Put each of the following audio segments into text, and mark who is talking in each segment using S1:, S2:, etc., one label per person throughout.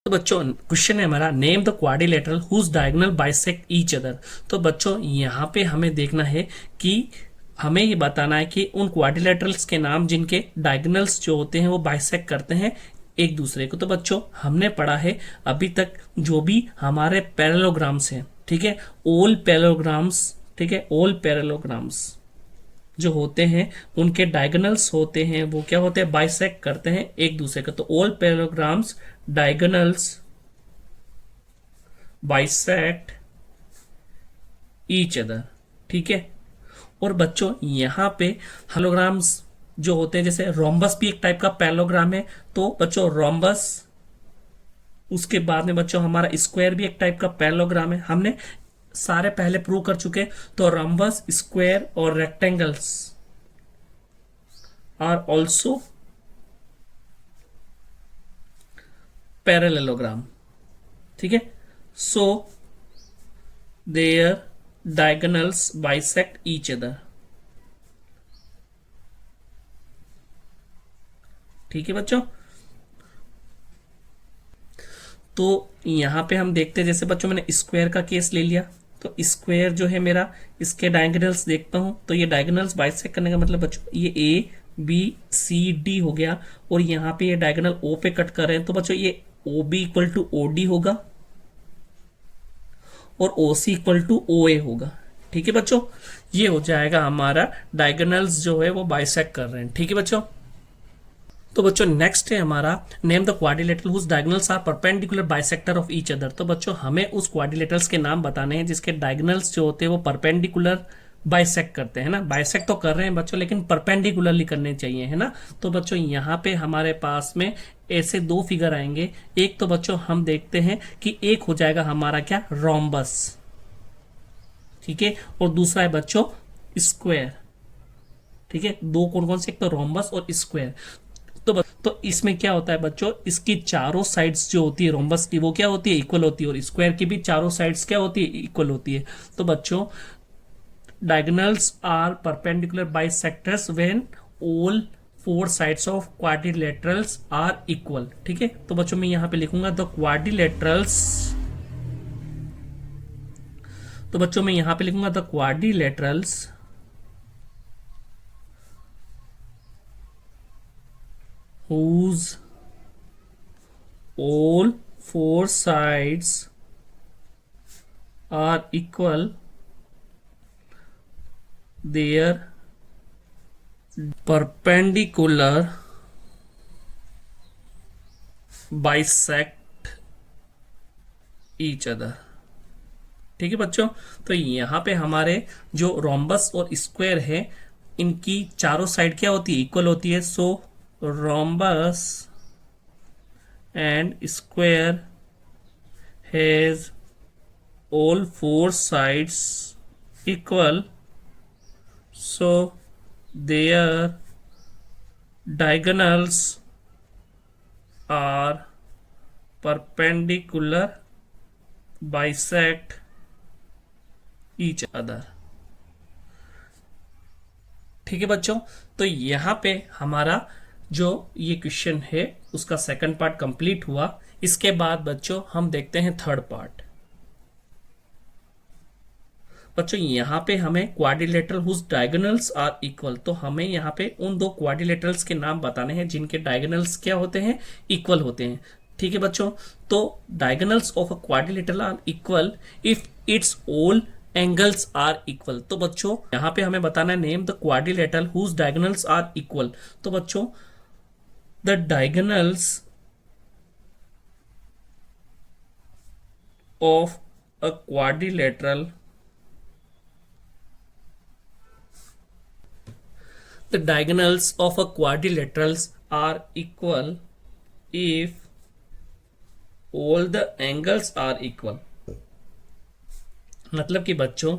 S1: तो बच्चों क्वेश्चन है हमारा, name the quadrilateral whose diagonal bisect each other. तो बच्चों यहाँ पे हमें देखना है कि हमें ये बताना है कि उन क्वाड्रिलेटरल्स के नाम जिनके डायगोनल्स जो होते हैं वो बाइसेक्ट करते हैं एक दूसरे को। तो बच्चों हमने पढ़ा है अभी तक जो भी हमारे पैरेललोग्राम्स हैं, ठीक है, ऑल पैरेललोग्राम्स, ठीक है, ऑल पैरेललोग्राम्स जो होते हैं उनके डायगोनल्स होते हैं वो क्या होते हैं, बाइसेक्ट करते हैं एक दूसरे का। तो all parallelograms diagonals bisect each other, ठीक है। और बच्चों यहाँ पे पैरेललोग्राम्स जो होते हैं, जैसे रोम्बस भी एक टाइप का पैरेललोग्राम है, तो बच्चों रोम्बस, उसके बाद में बच्चों हमारा स्क्वायर भी एक टाइप का पैरेललोग्राम है, हमने सारे पहले प्रूव कर चुके। तो रोम्बस, स्क्वायर और रेक्टेंगल्स आर ऑल्सो पैरेललोग्राम, ठीक है। So their diagonals bisect each other, ठीक है बच्चों। तो यहां पे हम देखते हैं, जैसे बच्चों मैंने स्क्वायर का केस ले लिया, तो स्क्वायर जो है मेरा, इसके डायगोनल्स देखता हूं, तो ये डायगोनल्स बाइसेक्ट करने का मतलब बच्चों ये ए बी सी डी हो गया, और यहाँ पे ये डायगोनल ओ पे कट कर रहे हैं, तो बच्चों ये O B equal to O D होगा और ओ सी इक्वल टू ओ ए होगा, ठीक है बच्चों। ये हो जाएगा हमारा डायगोनल्स जो है वो बाइसेक्ट कर रहे हैं, ठीक है बच्चों। तो बच्चों नेक्स्ट है हमारा, name the quadrilateral whose diagonals are perpendicular bisector of each other. तो बच्चों हमें उस क्वाड्रिलेटरल्स के नाम बताने हैं जिसके डायगोनल्स जो होते हैं वो परपेंडिकुलर बाइसेक्ट करते हैं ना, बाइसेक्ट तो कर रहे हैं बच्चों लेकिन परपेंडिकुलरली करने चाहिए, है ना। तो बच्चों यहाँ पे हमारे पास में ऐसे दो फिगर आएंगे। एक तो बच्चों हम देखते हैं कि एक हो जाएगा हमारा क्या, रोम्बस, ठीक है, और दूसरा है बच्चों स्क्वायर, ठीक है। दो कौन कौन से, एक तो रोम्बस और स्क्वायर। तो इसमें क्या होता है बच्चों, इसकी चारों साइड्स जो होती है रोम्बस की वो क्या होती है, इक्वल होती है, और स्क्वायर की भी चारों साइड्स क्या होती है, इक्वल होती है। तो बच्चों diagonals are perpendicular bisectors when all four sides of quadrilaterals are equal, ठीक है। तो बच्चों मैं यहां पे लिखूंगा द क्वाड्रिलेटरल्स, तो बच्चों मैं यहां पे लिखूंगा the quadrilaterals whose all four sides are equal, their perpendicular bisect each other, ठीक है बच्चों। तो यहां पे हमारे जो रोम्बस और स्क्वायर है इनकी चारों साइड क्या होती है, इक्वल होती है। सो rhombus and square has all four sides equal, so their diagonals are perpendicular bisect each other, ठीक है बच्चों। तो यहां पे हमारा जो ये क्वेश्चन है उसका सेकंड पार्ट कंप्लीट हुआ। इसके बाद बच्चों हम देखते हैं थर्ड पार्ट। बच्चों यहां पे हमें quadrilateral whose diagonals are equal, तो हमें यहां पे उन दो क्वाड्रिलेटरल्स के नाम बताने हैं जिनके डायगोनल्स क्या होते हैं, इक्वल होते हैं, ठीक है बच्चों। तो diagonals of a quadrilateral are equal if it's all angles are equal. तो बच्चों यहां पे हमें बताना है name the quadrilateral whose diagonals are equal. तो बच्चों the diagonals of a quadrilateral, the diagonals of a quadrilaterals are equal if all the angles are equal। मतलब कि बच्चों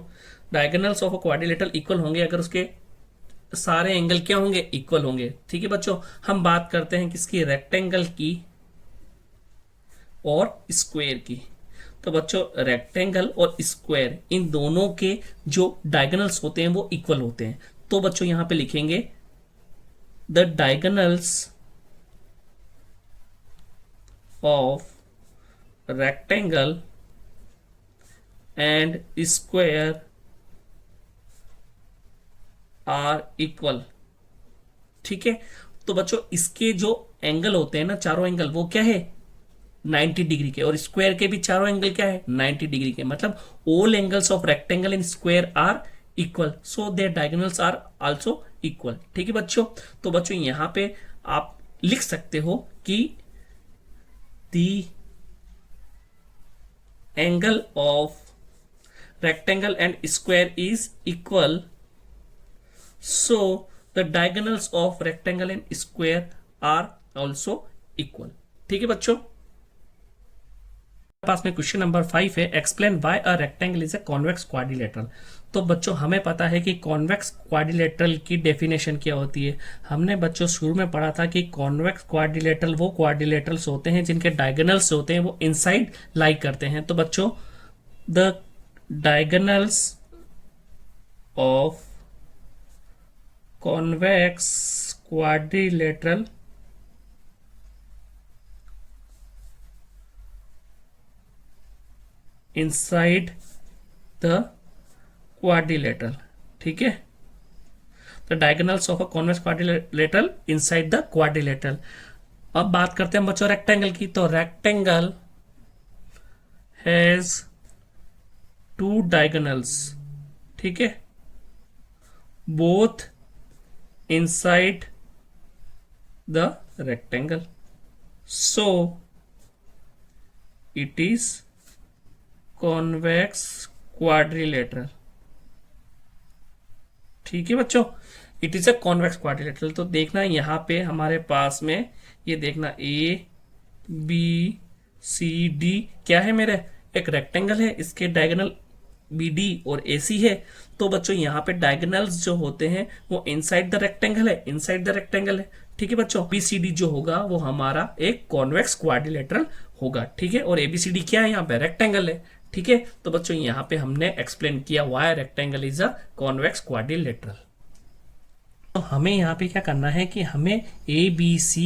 S1: diagonals of a quadrilateral equal होंगे अगर उसके सारे एंगल क्या होंगे, इक्वल होंगे, ठीक है बच्चों। हम बात करते हैं किसकी, रेक्टेंगल की और स्क्वायर की। तो बच्चों रेक्टेंगल और स्क्वायर इन दोनों के जो डायगोनल्स होते हैं वो इक्वल होते हैं। तो बच्चों यहां पे लिखेंगे the diagonals of rectangle and square are equal। ठीक है, तो बच्चों इसके जो एंगल होते हैं ना, चारों एंगल, वो क्या है 90 डिग्री के, और स्क्वायर के भी चारों एंगल क्या है 90 डिग्री के। मतलब all angles of rectangle and square are equal, so their diagonals are also equal. ठीक है बच्चों, तो बच्चों यहां पे आप लिख सकते हो कि the angle of rectangle and square is equal, so the diagonals of rectangle and square are also equal। ठीक है बच्चों, पास में क्वेश्चन नंबर 5 है, explain why a rectangle is a convex quadrilateral. तो बच्चों हमें पता है कि कॉन्वेक्स क्वाड्रिलेटरल की डेफिनेशन क्या होती है। हमने बच्चों शुरू में पढ़ा था कि कॉन्वेक्स क्वाड्रिलेटरल वो क्वाड्रिलेटरल्स होते हैं जिनके डायगोनल्स होते हैं वो इनसाइड लाई करते हैं। तो बच्चों the diagonals of convex quadrilateral inside the quadrilateral। ठीक है, the diagonals of a convex quadrilateral inside the quadrilateral। अब बात करते हैं बच्चों रेक्टेंगल की। तो रेक्टेंगल हैज टू डायगोनल्स। ठीक है, both inside the rectangle, so it is convex quadrilateral. ठीक है बच्चों, it is a convex quadrilateral. तो देखना यहां पे हमारे पास में ये देखना ए बी सी डी क्या है, मेरे एक रेक्टेंगल है, इसके डायगोनल बी डी और ए सी है। तो बच्चों यहाँ पे डायगोनल्स जो होते हैं वो इनसाइड द रेक्टेंगल है, इनसाइड द रेक्टेंगल है। ठीक है बच्चों, बीसीडी जो होगा वो हमारा एक कॉन्वेक्स क्वाड्रिलेटरल होगा। ठीक है, और एबीसीडी क्या है यहाँ पे रेक्टेंगल है। ठीक है, तो बच्चों यहाँ पे हमने एक्सप्लेन किया why rectangle is a convex quadrilateral. तो हमें यहाँ पे क्या करना है कि हमें ए बी सी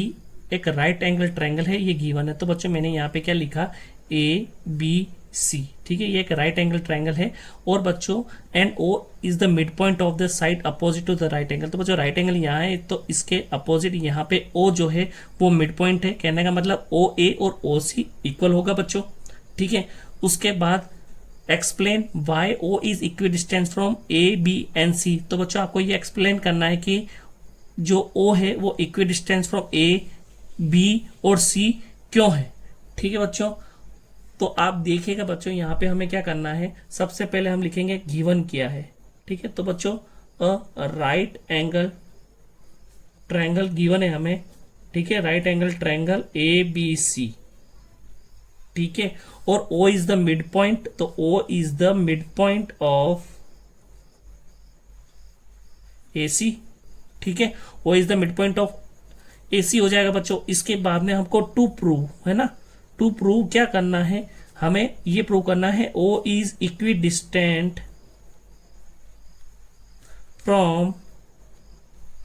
S1: एक राइट एंगल ट्रायंगल है, ये गिवन है। तो बच्चों मैंने यहाँ पे क्या लिखा, ए बी सी। ठीक है, ये एक राइट एंगल ट्रायंगल है, और बच्चों and O is the mid point of the side opposite to the right angle. तो बच्चों राइट एंगल यहाँ है, तो इसके अपोजिट यहाँ पे ओ जो है वो मिड पॉइंट है। कहने का मतलब ओ ए और ओ सी इक्वल होगा बच्चों। ठीक है, उसके बाद explain Y O is equi distance from A B and C. तो बच्चों आपको ये एक्सप्लेन करना है कि जो ओ है वो equi distance from A B और सी क्यों है। ठीक है बच्चों, तो आप देखिएगा बच्चों यहाँ पे हमें क्या करना है, सबसे पहले हम लिखेंगे गिवन किया है। ठीक है, तो बच्चों a right angle triangle given है हमें। ठीक है, right angle triangle A B C. ठीक है, और O is the mid point, तो O is the mid point of AC। ठीक है, O is the mid point of AC हो जाएगा बच्चों। इसके बाद में हमको टू प्रूव है ना, टू प्रूव क्या करना है, हमें ये प्रूव करना है O is equidistant from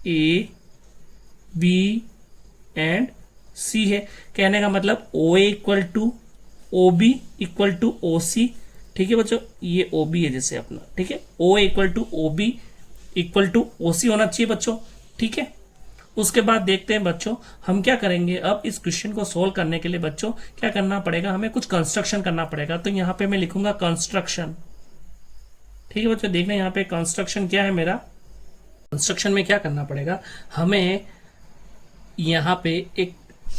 S1: A B and C है। कहने का मतलब OA equal to OB equal to OC। ठीक है बच्चों, ये OB है जैसे अपना। ठीक है, OA equal to OB equal to OC होना चाहिए बच्चों। ठीक है, उसके बाद देखते हैं बच्चों हम क्या करेंगे। अब इस क्वेश्चन को सोल्व करने के लिए बच्चों क्या करना पड़ेगा, हमें कुछ कंस्ट्रक्शन करना पड़ेगा। तो यहाँ पे मैं लिखूंगा कंस्ट्रक्शन। ठीक है बच्चों, देखना यहाँ पे कंस्ट्रक्शन क्या है मेरा। कंस्ट्रक्शन में क्या करना पड़ेगा, हमें यहाँ पे एक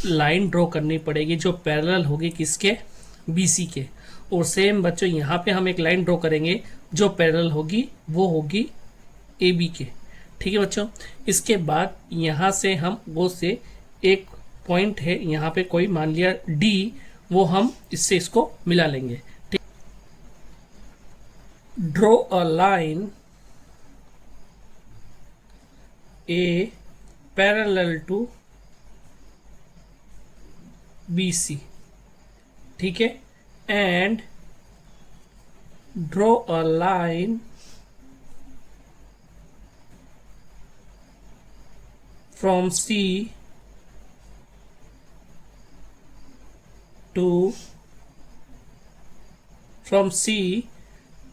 S1: लाइन ड्रॉ करनी पड़ेगी जो पैरेलल होगी किसके, BC के। और सेम बच्चों यहाँ पे हम एक लाइन ड्रॉ करेंगे जो पैरेलल होगी, वो होगी AB के। ठीक है बच्चों, इसके बाद यहाँ से हम वो से एक पॉइंट है यहाँ पे कोई मान लिया D, वो हम इससे इसको मिला लेंगे। ठीक, draw a line A parallel to BC। ठीक है, and draw a line from C to from C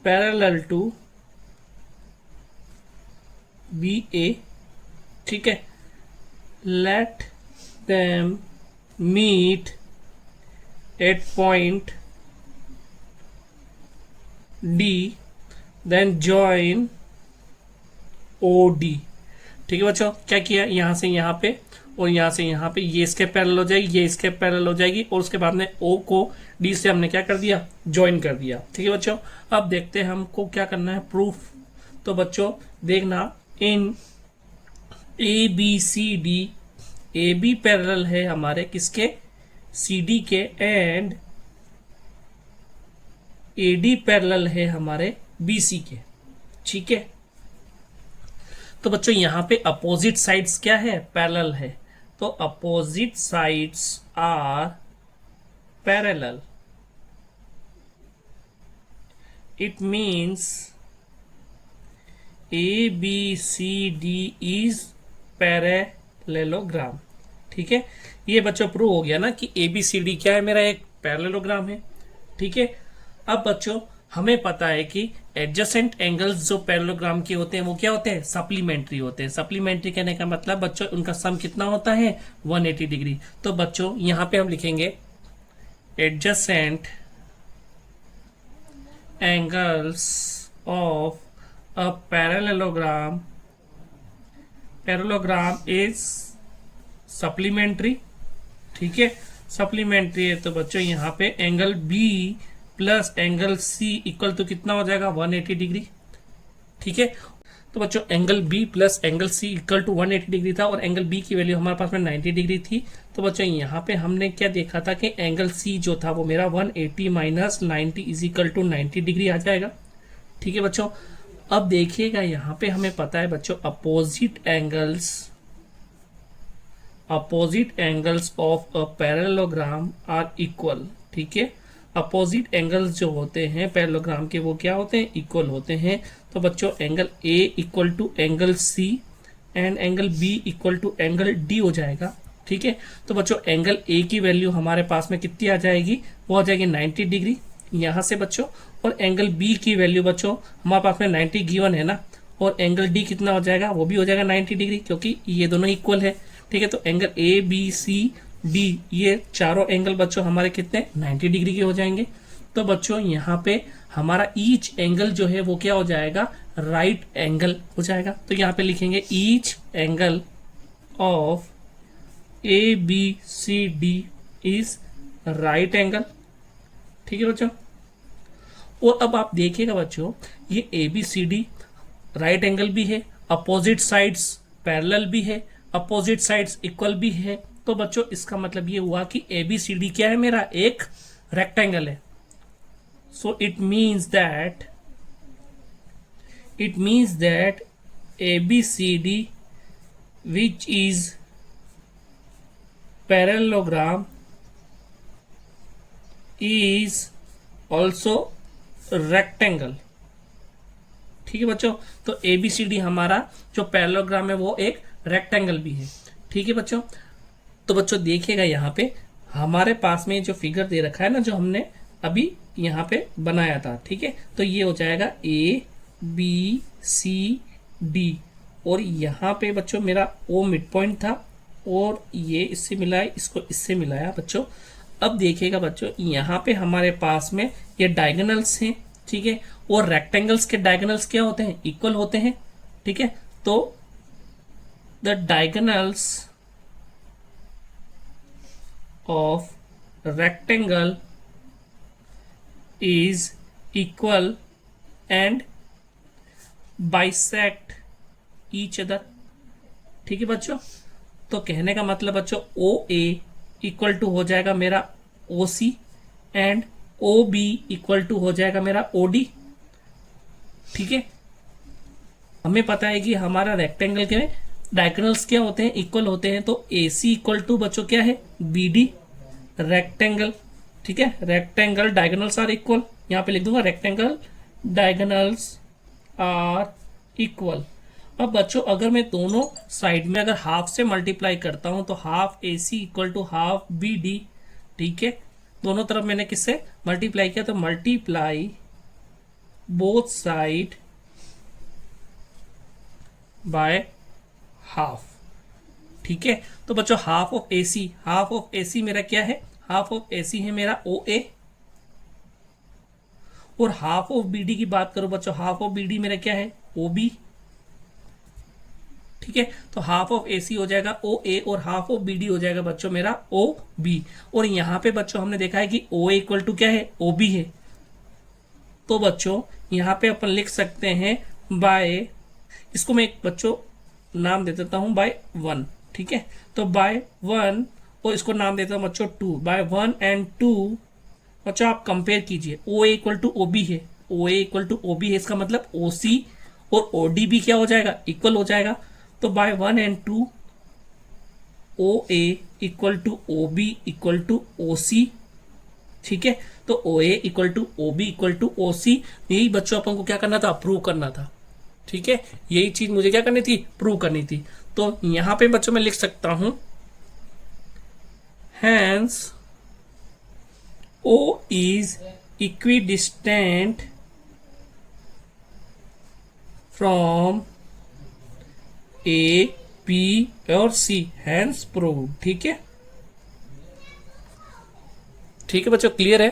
S1: parallel to B A, ठीक है, let them meet at point D, then join O D. ठीक है बच्चों, क्या किया, यहां से यहां पे और यहां से यहां पे, ये इसके पैरेलल हो जाएगी, ये इसके पैरेलल हो जाएगी, और उसके बाद में ओ को डी से हमने क्या कर दिया, ज्वाइन कर दिया। ठीक है बच्चों, अब देखते हैं हमको क्या करना है, प्रूफ। तो बच्चों देखना, in A B C D, A B parallel है हमारे किसके, सी डी के, एंड ए डी पैरेलल है हमारे बी सी के। ठीक है, तो बच्चों यहां पे अपोजिट साइड्स क्या है, पैरेलल है, तो opposite sides are parallel. It means A B C D is parallelogram. ठीक है, ये बच्चों प्रूव हो गया ना कि ए बी सी डी क्या है, मेरा एक पैरेललोग्राम है। ठीक है, अब बच्चों हमें पता है कि एडजेसेंट एंगल्स जो पैरेललोग्राम के होते हैं वो क्या होते हैं, सप्लीमेंट्री होते हैं। सप्लीमेंट्री कहने का मतलब बच्चों उनका सम कितना होता है, 180 डिग्री। तो बच्चों यहां पे हम लिखेंगे adjacent angles of a parallelogram is supplementary. ठीक है, सप्लीमेंट्री है, तो बच्चों यहां पे angle B plus angle C equal to कितना हो जाएगा, 180 डिग्री। ठीक है, तो बच्चों angle B plus angle C equal to 180 degree था, और एंगल बी की वैल्यू हमारे पास में 90 डिग्री थी। तो बच्चों यहाँ पे हमने क्या देखा था कि एंगल सी जो था वो मेरा 180 minus 90 is equal to 90 degree आ जाएगा। ठीक है बच्चों, अब देखिएगा यहाँ पे हमें पता है बच्चों opposite angles of a parallelogram are equal. ठीक है, अपोजिट एंगल्स जो होते हैं पैरेललोग्राम के वो क्या होते हैं, इक्वल होते हैं। तो बच्चों angle A equal to angle C and angle B equal to angle D हो जाएगा। ठीक है, तो बच्चों एंगल ए की वैल्यू हमारे पास में कितनी आ जाएगी, वो आ जाएगी 90 डिग्री यहां से बच्चों, और एंगल बी की वैल्यू बच्चों हमारे पास में 90 गिवन है ना, और एंगल डी कितना हो जाएगा, वो भी हो जाएगा 90 डिग्री, क्योंकि ये दोनों इक्वल है। ठीक है, तो angle A B C D, ये चारों एंगल बच्चों हमारे कितने, 90 डिग्री के हो जाएंगे। तो बच्चों यहाँ पे हमारा ईच एंगल जो है वो क्या हो जाएगा, राइट एंगल हो जाएगा। तो यहाँ पे लिखेंगे each angle of A B C D is right angle. ठीक है बच्चों, और अब आप देखिएगा बच्चों ये A B C D right angle भी है, अपोजिट साइड्स पैरेलल भी है, अपोजिट साइड्स इक्वल भी है। तो बच्चों इसका मतलब ये हुआ कि ए बी सी डी क्या है, मेरा एक रेक्टेंगल है। So it means that A B C D which is parallelogram is also rectangle. ठीक है बच्चों, तो ए बी सी डी हमारा जो पैरेललोग्राम है वो एक रेक्टेंगल भी है। ठीक है बच्चों, तो बच्चों देखिएगा यहाँ पे हमारे पास में जो फिगर दे रखा है ना, जो हमने अभी यहाँ पे बनाया था। ठीक है, तो ये हो जाएगा ए बी सी डी, और यहाँ पे बच्चों मेरा ओ मिड पॉइंट था, और ये इससे मिलाया, इसको इससे मिलाया बच्चों। अब देखिएगा बच्चों यहाँ पे हमारे पास में ये डायगोनल्स हैं। ठीक है, और रेक्टेंगल्स के डायगोनल्स क्या होते हैं, इक्वल होते हैं। ठीक है, तो the diagonals of rectangle is equal and bisect each other। ठीक है बच्चों, तो कहने का मतलब बच्चों ओ ए इक्वल टू हो जाएगा मेरा O C, and O B equal to हो जाएगा मेरा ओ डी। ठीक है, हमें पता है कि हमारा रेक्टेंगल के डायगोनल्स क्या होते हैं, इक्वल होते हैं। तो ए सी इक्वल टू बच्चों क्या है, बी डी रेक्टेंगल। ठीक है, रेक्टेंगल डायगोनल्स आर इक्वल, यहां पे लिख दूंगा रेक्टेंगल डायगोनल्स आर इक्वल। अब बच्चों अगर मैं दोनों साइड में अगर हाफ से मल्टीप्लाई करता हूं तो half A C equal to half B D. ठीक है, दोनों तरफ मैंने किससे मल्टीप्लाई किया, तो multiply both side by half. ठीक है, तो बच्चों हाफ ऑफ AC मेरा क्या है, हाफ ऑफ AC है मेरा OA, और हाफ ऑफ BD की बात करो बच्चों, हाफ ऑफ BD मेरा क्या है OB। ठीक है, तो हाफ ऑफ AC हो जाएगा OA और हाफ ऑफ BD हो जाएगा बच्चों मेरा OB। और यहां पे बच्चों हमने देखा है कि OA इक्वल टू क्या है, OB है। तो बच्चों यहां पे अपन लिख सकते हैं बाय, इसको मैं एक बच्चों नाम दे देता हूं बाय 1। ठीक है, तो बाय 1 और इसको नाम देता हूं बच्चों 2, बाय 1 एंड 2। बच्चों आप कंपेयर कीजिए, OA इक्वल टू OB है, OA इक्वल टू OB है, इसका मतलब OC और OD भी क्या हो जाएगा, इक्वल हो जाएगा। तो by 1 and 2 OA equal to OB equal to OC। ठीक है, तो OA equal to OB equal to OC, यही बच्चों अपन को क्या करना था, प्रूव करना था। ठीक है, यही चीज मुझे क्या करनी थी, प्रूव करनी थी। तो यहां पे बच्चों मैं लिख सकता हूं hence O is equidistant from A, B और C, हैंस प्रूव। ठीक है, ठीक है बच्चों, क्लियर है।